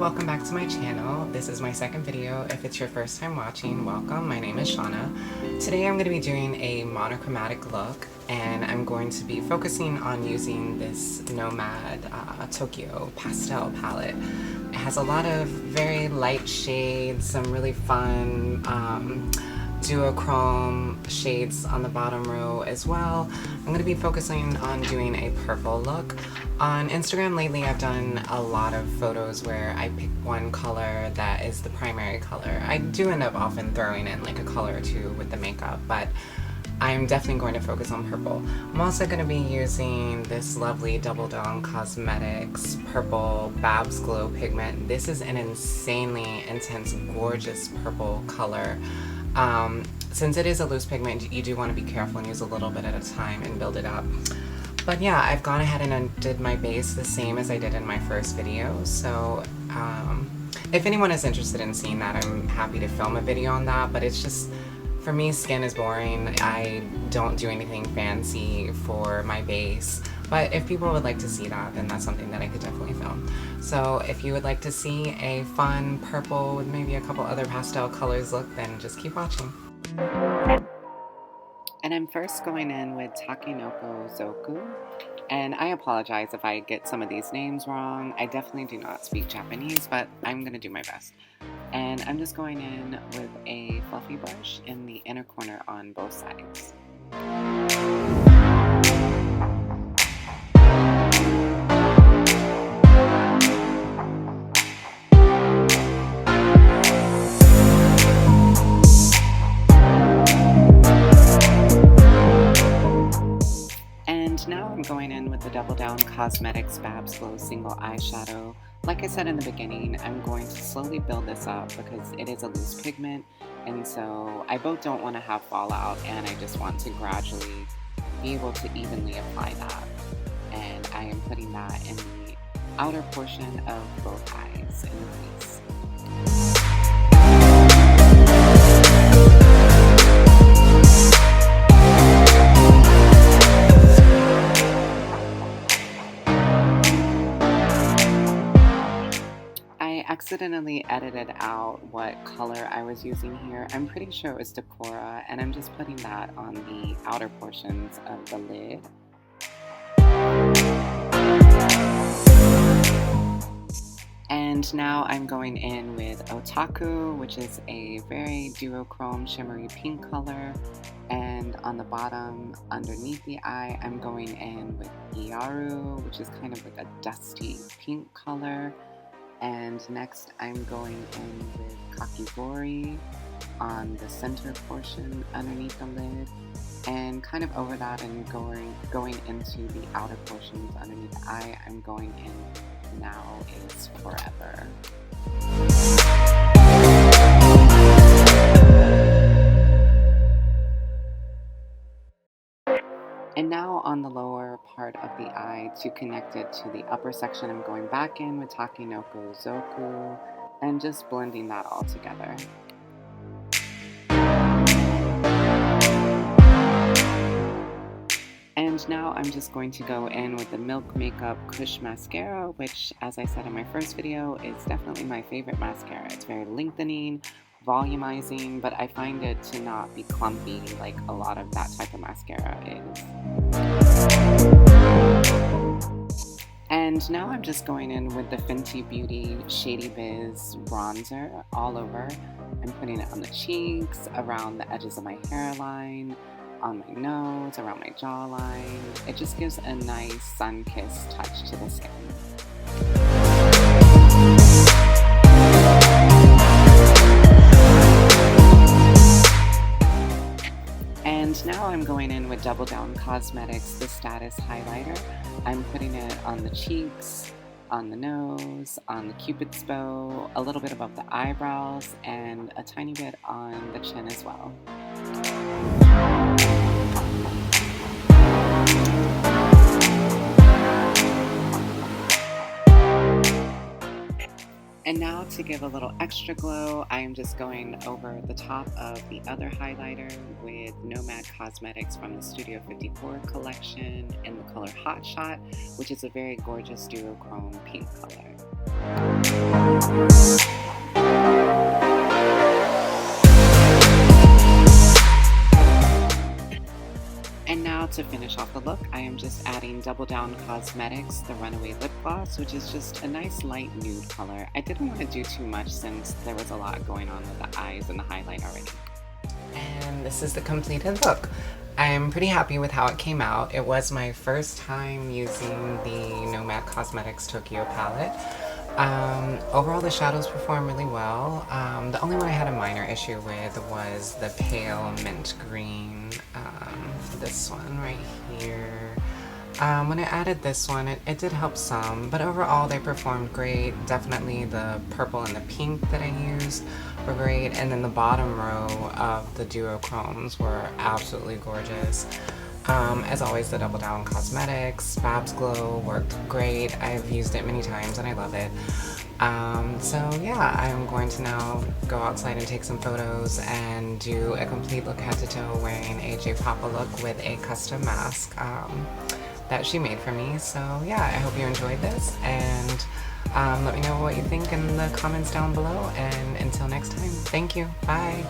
welcome back to my channel. This is my second video. If it's your first time watching, welcome. My name is Shauna. Today I'm going to be doing a monochromatic look, and I'm going to be focusing on using this Nomad Tokyo pastel palette. It has a lot of very light shades, some really fun duochrome shades on the bottom row as well. I'm going to be focusing on doing a purple look. On Instagram lately I've done a lot of photos where I pick one color that is the primary color. I do end up often throwing in like a color or two with the makeup, but I'm definitely going to focus on purple. I'm also going to be using this lovely Doubledown Cosmetics purple BabsGlo pigment. This is an insanely intense, gorgeous purple color. Since it is a loose pigment, you do want to be careful and use a little bit at a time and build it up. But yeah, I've gone ahead and did my base the same as I did in my first video, so if anyone is interested in seeing that, I'm happy to film a video on that, but it's just, for me, skin is boring. I don't do anything fancy for my base, but if people would like to see that, then that's something that I could definitely film. So if you would like to see a fun purple with maybe a couple other pastel colors look, then just keep watching. And I'm first going in with Takinoko Zoku, and I apologize if I get some of these names wrong. I definitely do not speak Japanese, but I'm going to do my best. And I'm just going in with a fluffy brush in the inner corner on both sides. Now I'm going in with the Doubledown Cosmetics BabsGlo single eyeshadow. Like I said in the beginning, I'm going to slowly build this up because it is a loose pigment, and so I both don't want to have fallout, and I just want to gradually be able to evenly apply that. And I am putting that in the outer portion of both eyes in the crease. I accidentally edited out what color I was using here. I'm pretty sure it was Decora, and I'm just putting that on the outer portions of the lid. And now I'm going in with Otaku, which is a very duochrome shimmery pink color. And on the bottom, underneath the eye, I'm going in with Iaru, which is kind of like a dusty pink color. And next I'm going in with Kakigori on the center portion underneath the lid, and kind of over that and going into the outer portions underneath the eye, I'm going in Now Is Forever. And now on the lower part of the eye, to connect it to the upper section, I'm going back in with Takinoko Zoku and just blending that all together. And now I'm just going to go in with the Milk Makeup Kush Mascara, which, as I said in my first video, is definitely my favorite mascara. It's very lengthening, volumizing, but I find it to not be clumpy like a lot of that type of mascara is. And now I'm just going in with the Fenty Beauty Shady Biz bronzer all over. I'm putting it on the cheeks, around the edges of my hairline, on my nose, around my jawline. It just gives a nice sun-kissed touch to the skin. And now I'm going in with Doubledown Cosmetics, the Status Highlighter. I'm putting it on the cheeks, on the nose, on the Cupid's bow, a little bit above the eyebrows, and a tiny bit on the chin as well. And now to give a little extra glow, I am just going over the top of the other highlighter with Nomad Cosmetics from the Studio 54 collection in the color Hot Shot, which is a very gorgeous duochrome pink color. And now to finish off the look, I am just adding Doubledown Cosmetics, the Runaway Lip Gloss, which is just a nice light nude color. I didn't want to do too much since there was a lot going on with the eyes and the highlight already. And this is the completed look. I'm pretty happy with how it came out. It was my first time using the Nomad Cosmetics Tokyo palette. Overall, the shadows performed really well. The only one I had a minor issue with was the pale mint green, this one right here. When I added this one, it did help some, but overall they performed great. Definitely the purple and the pink that I used were great, and then the bottom row of the duochromes were absolutely gorgeous. As always, the Doubledown Cosmetics BabsGlo worked great. I've used it many times and I love it. So yeah, I'm going to now go outside and take some photos and do a complete look head to toe wearing a J Papa look with a custom mask that she made for me. So yeah, I hope you enjoyed this, and let me know what you think in the comments down below, and until next time, thank you, bye!